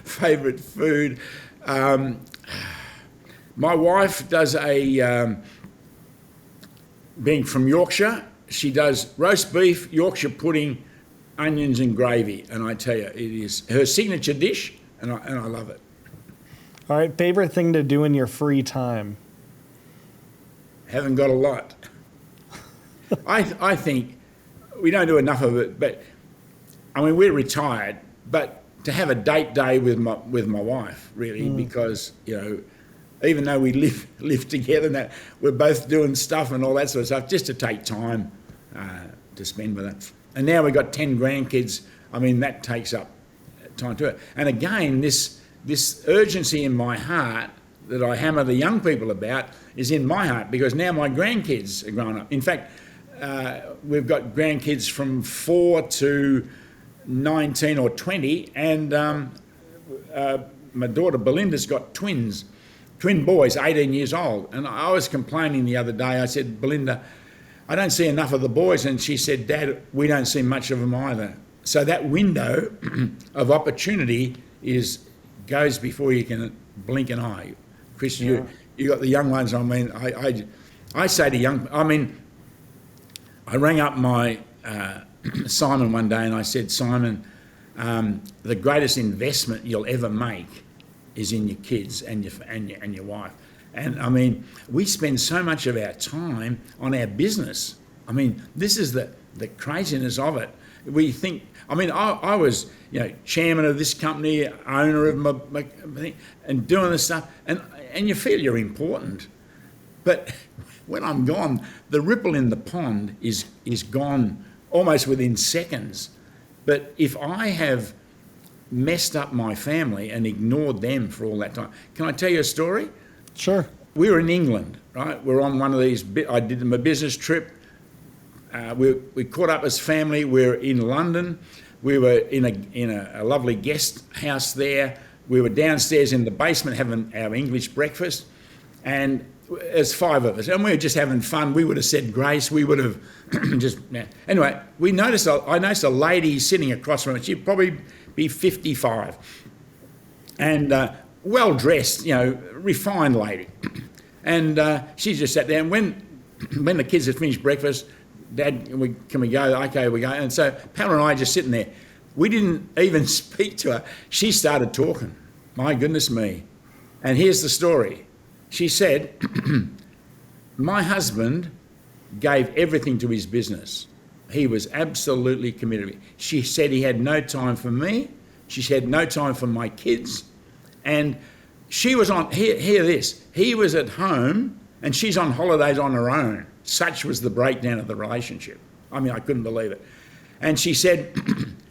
Favorite food? My wife does being from Yorkshire, she does roast beef, Yorkshire pudding, onions and gravy. And I tell you, it is her signature dish, and I love it. All right, favorite thing to do in your free time? Haven't got a lot. I think we don't do enough of it, but I mean, we're retired, but to have a date day with my wife, really, because, even though we live together and that, we're both doing stuff and all that sort of stuff, just to take time to spend with it. And now we've got 10 grandkids. I mean, that takes up time to it. And again, this urgency in my heart that I hammer the young people about is in my heart, because now my grandkids are growing up. In fact, we've got grandkids from 4 to 19 or 20, and my daughter Belinda's got twin boys, 18 years old. And I was complaining the other day. I said, Belinda, I don't see enough of the boys. And she said, Dad, we don't see much of them either. so that window of opportunity goes before you can blink an eye. Chris, you got the young ones. I mean, I say to I rang up my Simon one day and I said, Simon, the greatest investment you'll ever make is in your kids and your wife. And I mean, we spend so much of our time on our business. I mean, this is the craziness of it. We think, I mean, I was, chairman of this company, owner of my thing, and doing this stuff, and you feel you're important. But when I'm gone, the ripple in the pond is gone almost within seconds. But if I have messed up my family and ignored them for all that time, can I tell you a story? Sure. We were in England, right? We're on one of these, I did my business trip. We caught up as family. We're in London. We were in a lovely guest house there. We were downstairs in the basement having our English breakfast. And there's 5 of us. And we were just having fun. We would have said grace. We would have just... Anyway, I noticed a lady sitting across from us. She'd probably be 55. And well-dressed, refined lady. And she just sat there. And when the kids had finished breakfast, Dad, can we go? Okay, we go. And so Pal and I just sitting there. We didn't even speak to her. She started talking. My goodness me. And here's the story. She said, my husband gave everything to his business. He was absolutely committed to me. She said he had no time for me. She said no time for my kids. And she was hear this, he was at home and she's on holidays on her own. Such was the breakdown of the relationship. I mean, I couldn't believe it. And she said,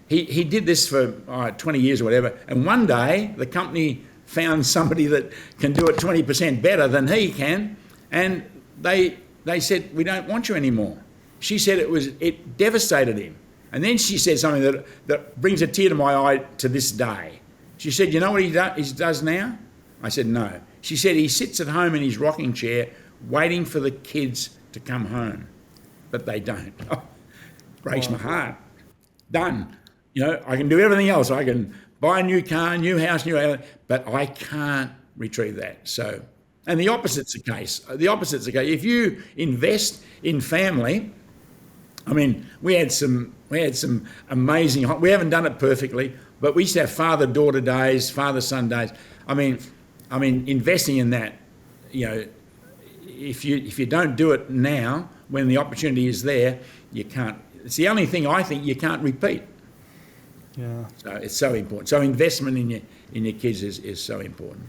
he did this for 20 years or whatever, and one day the company found somebody that can do it 20% better than he can, and they said, we don't want you anymore. She said it devastated him. And then she said something that brings a tear to my eye to this day. She said, you know what he does now? I said, no. She said he sits at home in his rocking chair waiting for the kids to come home, but they don't. Oh, breaks my heart. Done. I can do everything else. I can buy a new car, new house, but I can't retrieve that. So, and the opposite's the case. If you invest in family, I mean, we had some amazing. We haven't done it perfectly, but we used to have father-daughter days, father-son days. I mean, investing in that, if you don't do it now, when the opportunity is there, you can't. It's the only thing I think you can't repeat. Yeah. So it's so important. So investment in your kids is so important.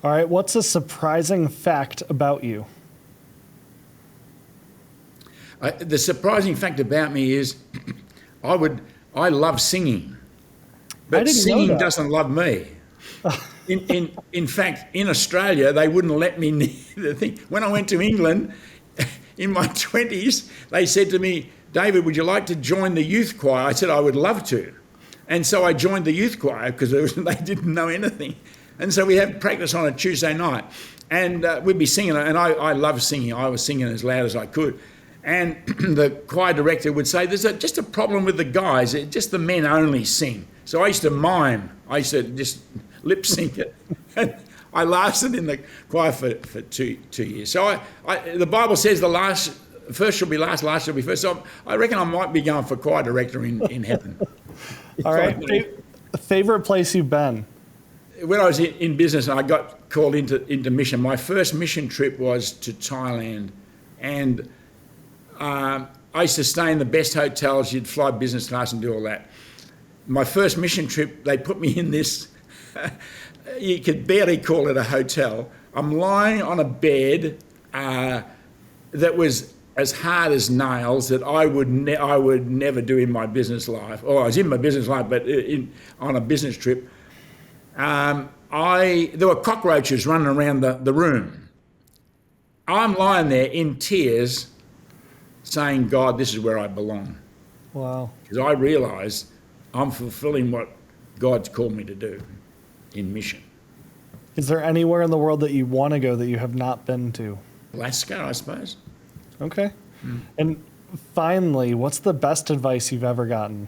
All right. What's a surprising fact about you? The surprising fact about me is I love singing, but singing doesn't love me. In fact, in Australia, they wouldn't let me near the thing. When I went to England in my 20s, they said to me, David, would you like to join the youth choir? I said, I would love to. And so I joined the youth choir because they didn't know anything. And so we had practice on a Tuesday night. And we'd be singing, and I love singing. I was singing as loud as I could. And the choir director would say, there's just a problem with the guys. Just the men only sing. So I used to mime. I used to just lip sync it. And I lasted in the choir for 2 years. So the Bible says first shall be last, last shall be first. So I reckon I might be going for choir director in heaven. All right. Favorite place you've been? When I was in business and I got called into mission, my first mission trip was to Thailand. And I used to stay in the best hotels. You'd fly business class and do all that. My first mission trip, they put me in this, you could barely call it a hotel. I'm lying on a bed that was as hard as nails that I would never do in my business life. Or I was in my business life, but on a business trip. There were cockroaches running around the room. I'm lying there in tears saying, God, this is where I belong. Wow. Because I realised I'm fulfilling what God's called me to do in mission. Is there anywhere in the world that you want to go that you have not been to? Alaska, I suppose. Okay. And finally, what's the best advice you've ever gotten?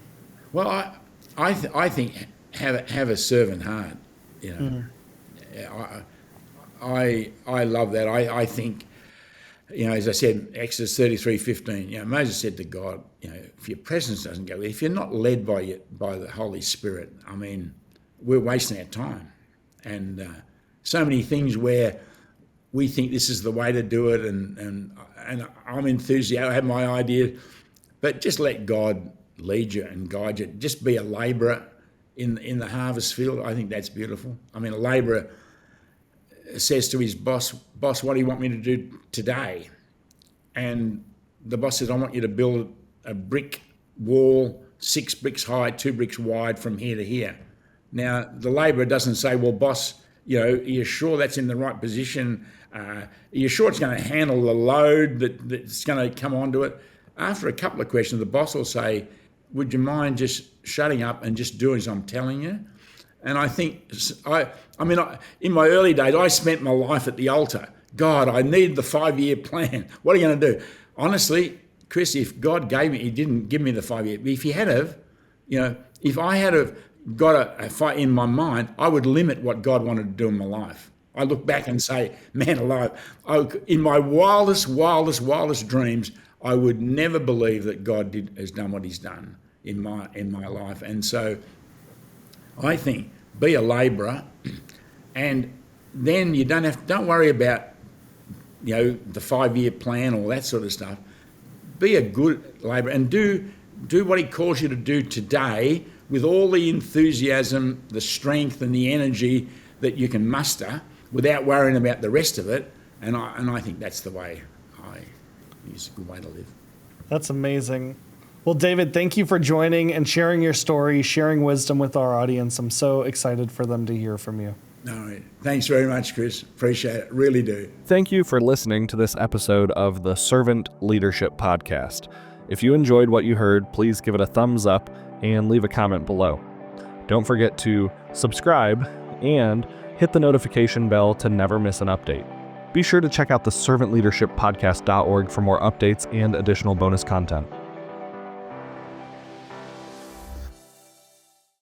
Well, I think have a servant heart. You know, I love that. I think, you know, as I said, Exodus 33:15. You know, Moses said to God, you know, if your presence doesn't go, if you're not led by the Holy Spirit, I mean, we're wasting our time. And so many things where we think this is the way to do it, and I'm enthusiastic. I have my idea, but just let God lead you and guide you. Just be a labourer in the harvest field. I think that's beautiful. I mean, a labourer says to his boss, what do you want me to do today? And the boss says, I want you to build a brick wall, 6 bricks high, 2 bricks wide from here to here. Now, the labourer doesn't say, well, boss, you know, are you sure that's in the right position? Are you sure it's going to handle the load that's going to come onto it? After a couple of questions, the boss will say, would you mind just shutting up and just doing as I'm telling you? And I think, in my early days, I spent my life at the altar. God, I need the 5-year plan. What are you going to do? Honestly, Chris, if God gave me, he didn't give me the 5-year. If he had have, you know, if I had have got a fight in my mind, I would limit what God wanted to do in my life. I look back and say, man alive, in my wildest dreams, I would never believe that God has done what he's done in my life. And so I think be a labourer, and then you don't worry about, you know, the 5-year plan, all that sort of stuff. Be a good labourer and do what he calls you to do today with all the enthusiasm, the strength and the energy that you can muster without worrying about the rest of it. And I think that's the way it's a good way to live. That's amazing. Well, David, thank you for joining and sharing your story, sharing wisdom with our audience. I'm so excited for them to hear from you. No, thanks very much, Chris. Appreciate it. Really do. Thank you for listening to this episode of the Servant Leadership Podcast. If you enjoyed what you heard, please give it a thumbs up and leave a comment below. Don't forget to subscribe and hit the notification bell to never miss an update. Be sure to check out the servantleadershippodcast.org for more updates and additional bonus content.